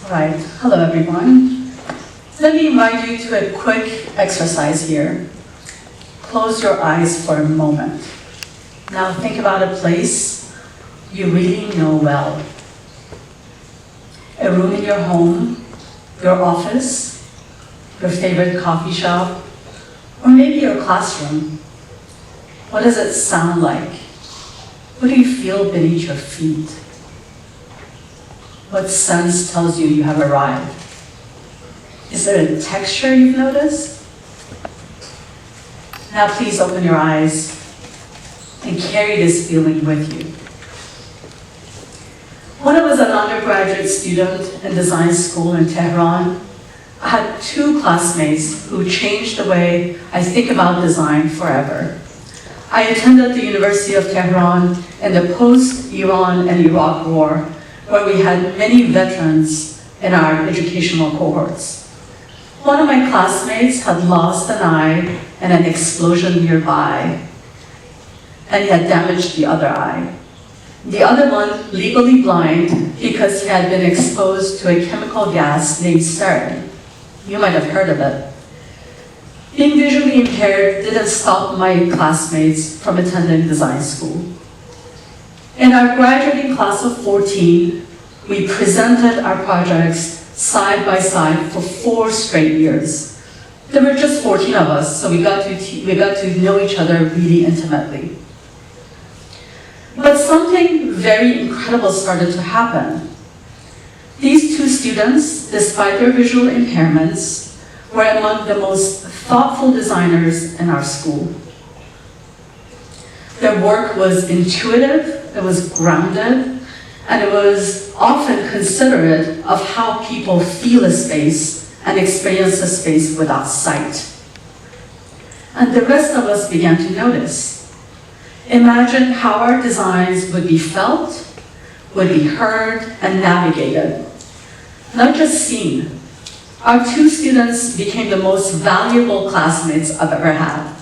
All right, hello everyone. Let me invite you to a quick exercise here. Close your eyes for a moment. Now think about a place you really know well. A room in your home, your office, your favorite coffee shop, or maybe your classroom. What does it sound like? What do you feel beneath your feet? What sense tells you you have arrived? Is there a texture you've noticed? Now please open your eyes and carry this feeling with you. When I was an undergraduate student in design school in Tehran, I had two classmates who changed the way I think about design forever. I attended the University of Tehran in the post-Iran and Iraq War, where we had many veterans in our educational cohorts. One of my classmates had lost an eye in an explosion nearby, and he had damaged the other eye. The other one, legally blind because he had been exposed to a chemical gas named sarin. You might have heard of it. Being visually impaired didn't stop my classmates from attending design school. In our graduating class of 14, we presented our projects side by side for 4 straight years. There were just 14 of us, so we got to know each other really intimately. But something very incredible started to happen. These two students, despite their visual impairments, were among the most thoughtful designers in our school. Their work was intuitive, it was grounded, and it was often considerate of how people feel a space and experience a space without sight. And the rest of us began to notice. Imagine how our designs would be felt, would be heard, and navigated, not just seen. Our two students became the most valuable classmates I've ever had.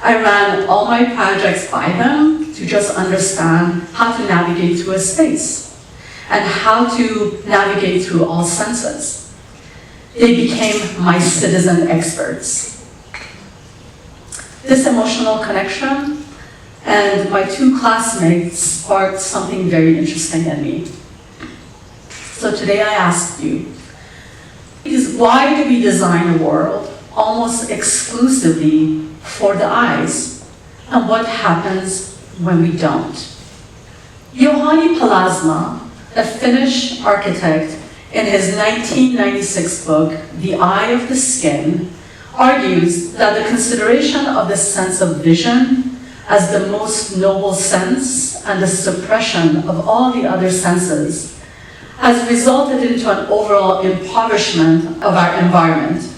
I ran all my projects by them to just understand how to navigate through a space and how to navigate through all senses. They became my citizen experts. This emotional connection and my two classmates sparked something very interesting in me. So today I asked you, why do we design a world almost exclusively for the eyes? And what happens when we don't? Juhani Palasma, a Finnish architect, in his 1996 book, The Eye of the Skin, argues that the consideration of the sense of vision as the most noble sense and the suppression of all the other senses has resulted into an overall impoverishment of our environment.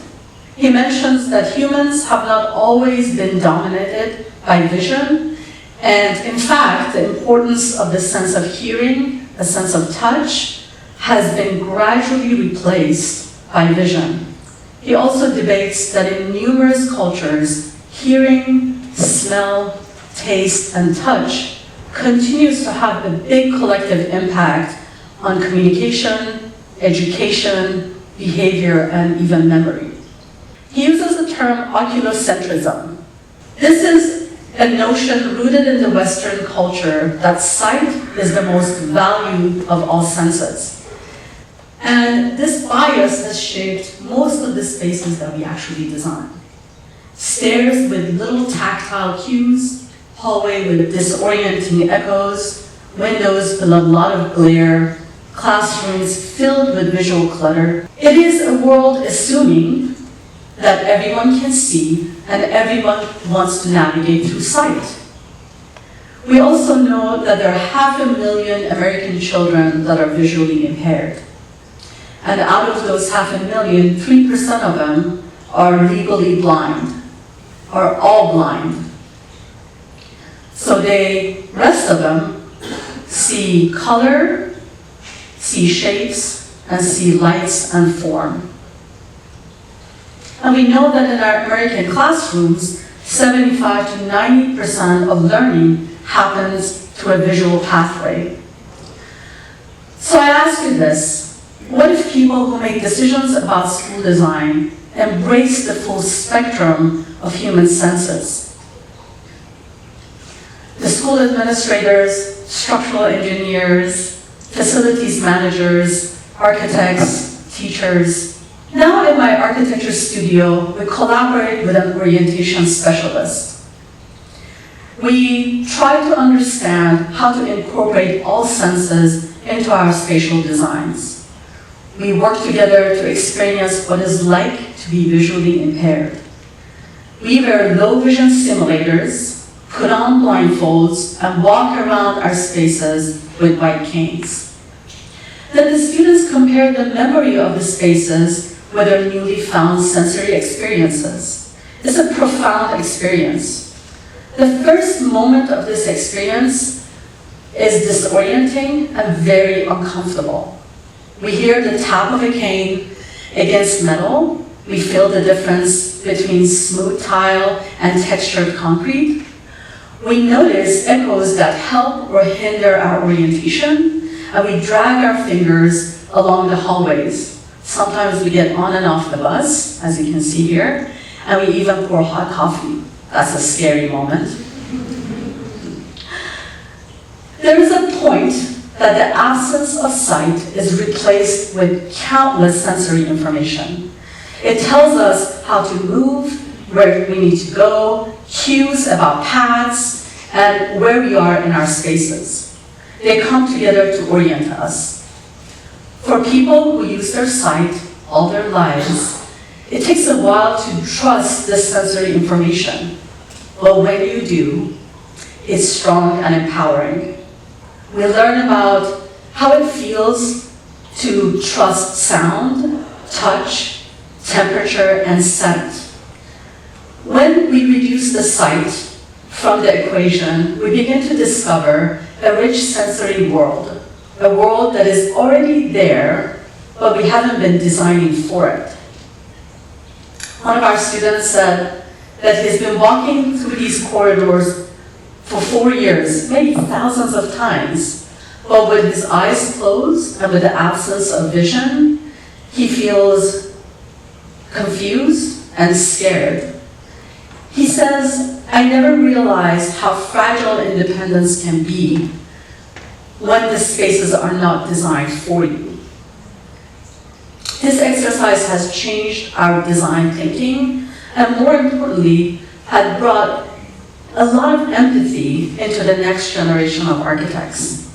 He mentions that humans have not always been dominated by vision, and in fact, the importance of the sense of hearing, the sense of touch, has been gradually replaced by vision. He also debates that in numerous cultures, hearing, smell, taste, and touch continues to have a big collective impact on communication, education, behavior, and even memory. He uses the term oculocentrism. This is a notion rooted in the Western culture that sight is the most valued of all senses. And this bias has shaped most of the spaces that we actually design. Stairs with little tactile cues, hallway with disorienting echoes, windows with a lot of glare, classrooms filled with visual clutter. It is a world assuming that everyone can see and everyone wants to navigate through sight. We also know that there are 500,000 American children that are visually impaired. And out of those 500,000, 3% of them are legally blind, or all blind. So the rest of them see color, see shapes, and see lights and form. And we know that in our American classrooms, 75 to 90% of learning happens through a visual pathway. So I ask you this, What if people who make decisions about school design embrace the full spectrum of human senses? The school administrators, structural engineers, facilities managers, architects, teachers. Now in my architecture studio, we collaborate with an orientation specialist. We try to understand how to incorporate all senses into our spatial designs. We work together to experience what it's like to be visually impaired. We wear low vision simulators, put on blindfolds, and walk around our spaces with white canes. Then the students compare the memory of the spaces with their newly found sensory experiences. It's a profound experience. The first moment of this experience is disorienting and very uncomfortable. We hear the tap of a cane against metal. We feel the difference between smooth tile and textured concrete. We notice echoes that help or hinder our orientation, and we drag our fingers along the hallways. Sometimes we get on and off the bus, as you can see here, and we even pour hot coffee. That's a scary moment. There is a point that the absence of sight is replaced with countless sensory information. It tells us how to move, where we need to go, cues about paths, and where we are in our spaces. They come together to orient us. For people who use their sight all their lives, it takes a while to trust this sensory information. But when you do, it's strong and empowering. We learn about how it feels to trust sound, touch, temperature, and scent. When we reduce the sight from the equation, we begin to discover a rich sensory world, a world that is already there, but we haven't been designing for it. One of our students said that he's been walking through these corridors for 4 years, maybe thousands of times, but with his eyes closed and with the absence of vision, he feels confused and scared. He says, I never realized how fragile independence can be when the spaces are not designed for you. This exercise has changed our design thinking, and more importantly, had brought a lot of empathy into the next generation of architects.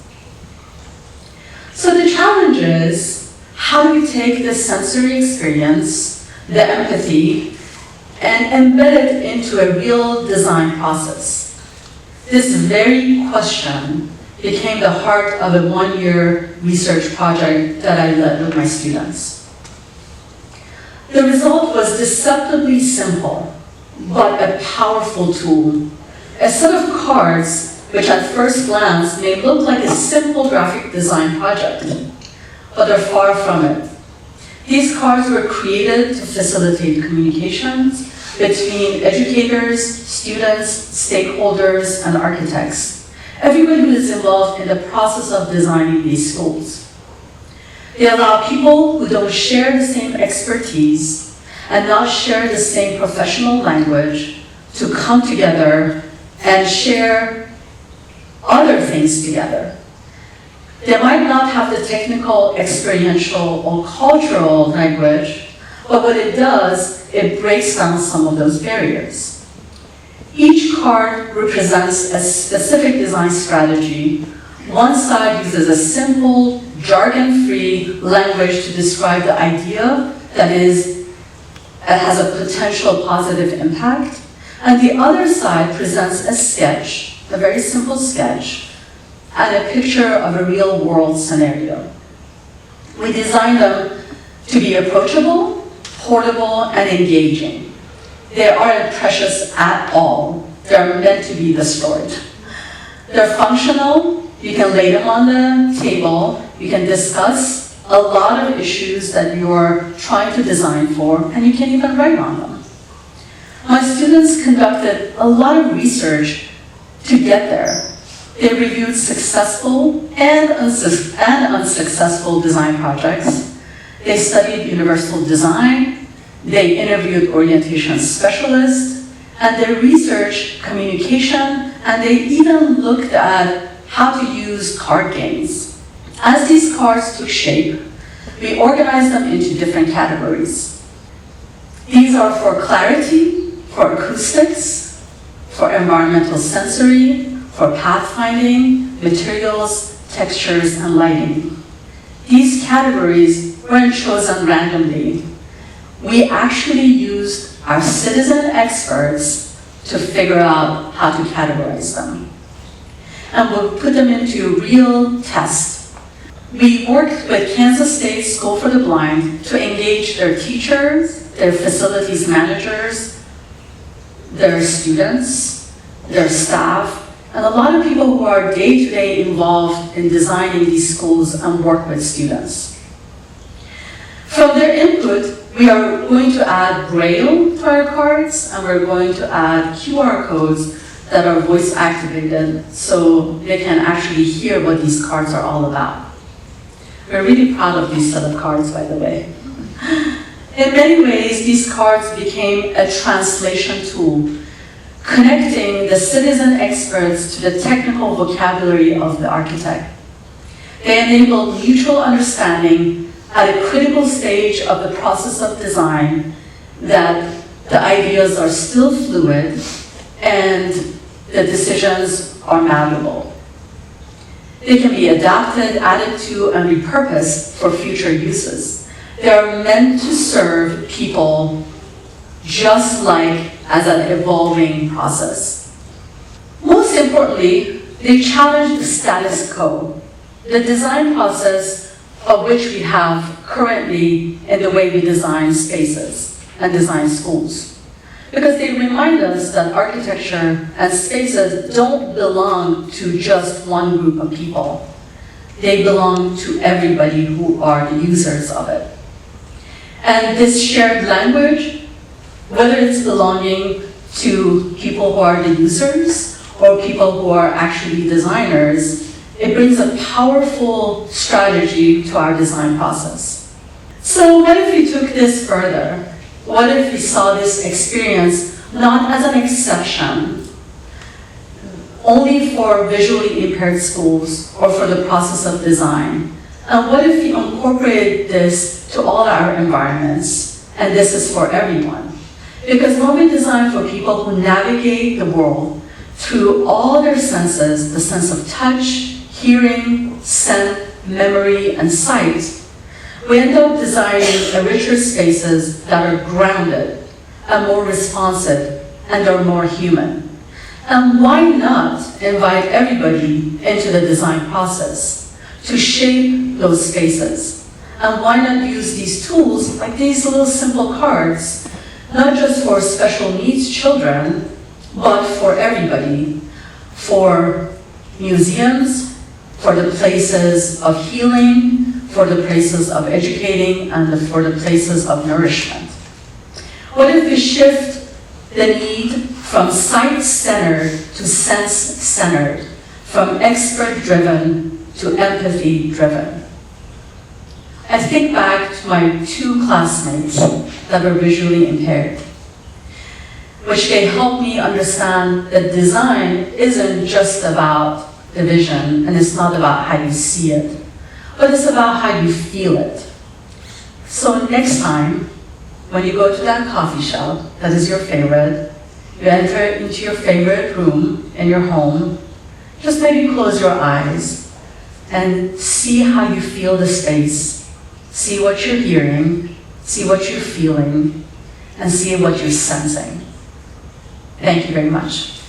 So the challenge is, how do we take this sensory experience, the empathy, and embed it into a real design process? This very question became the heart of a one-year research project that I led with my students. The result was deceptively simple, but a powerful tool. A set of cards which at first glance may look like a simple graphic design project, but are far from it. These cards were created to facilitate communications between educators, students, stakeholders, and architects, everyone who is involved in the process of designing these schools. They allow people who don't share the same expertise and not share the same professional language to come together and share other things together. They might not have the technical, experiential, or cultural language, but what it does, it breaks down some of those barriers. Each card represents a specific design strategy. One side uses a simple, jargon-free language to describe the idea that has a potential positive impact, and the other side presents a sketch, a very simple sketch, and a picture of a real-world scenario. We designed them to be approachable, portable, and engaging. They aren't precious at all. They're meant to be destroyed. They're functional. You can lay them on the table. You can discuss a lot of issues that you're trying to design for, and you can even write on them. My students conducted a lot of research to get there. They reviewed successful and unsuccessful design projects. They studied universal design, they interviewed orientation specialists, and they researched communication, and they even looked at how to use card games. As these cards took shape, we organized them into different categories. These are for clarity, for acoustics, for environmental sensory, for pathfinding, materials, textures, and lighting. These categories weren't chosen randomly. We actually used our citizen experts to figure out how to categorize them. And we'll put them into real tests. We worked with Kansas State School for the Blind to engage their teachers, their facilities managers, their students, their staff, and a lot of people who are day-to-day involved in designing these schools and work with students. From their input, we are going to add Braille to our cards, and we're going to add QR codes that are voice activated so they can actually hear what these cards are all about. We're really proud of these set of cards, by the way. In many ways, these cards became a translation tool, connecting the citizen experts to the technical vocabulary of the architect. They enabled mutual understanding at a critical stage of the process of design, that the ideas are still fluid and the decisions are malleable. They can be adapted, added to, and repurposed for future uses. They are meant to serve people just like as an evolving process. Most importantly, they challenge the status quo, the design process of which we have currently in the way we design spaces and design schools. Because they remind us that architecture and spaces don't belong to just one group of people. They belong to everybody who are the users of it. And this shared language, whether it's belonging to people who are the users or people who are actually designers, it brings a powerful strategy to our design process. So what if we took this further? What if we saw this experience not as an exception, only for visually impaired schools or for the process of design? And what if we incorporated this to all our environments, and this is for everyone? Because when we design for people who navigate the world through all their senses, the sense of touch, hearing, scent, memory, and sight, we end up designing a richer spaces that are grounded and more responsive and are more human. And why not invite everybody into the design process to shape those spaces? And why not use these tools, like these little simple cards, not just for special needs children, but for everybody, for museums, for the places of healing, for the places of educating, and for the places of nourishment. What if we shift the need from sight-centered to sense-centered, from expert-driven to empathy-driven? I think back to my two classmates that were visually impaired, which they helped me understand that design isn't just about the vision, and it's not about how you see it, but it's about how you feel it. So next time, when you go to that coffee shop that is your favorite, you enter into your favorite room in your home, just maybe close your eyes and see how you feel the space, see what you're hearing, see what you're feeling, and see what you're sensing. Thank you very much.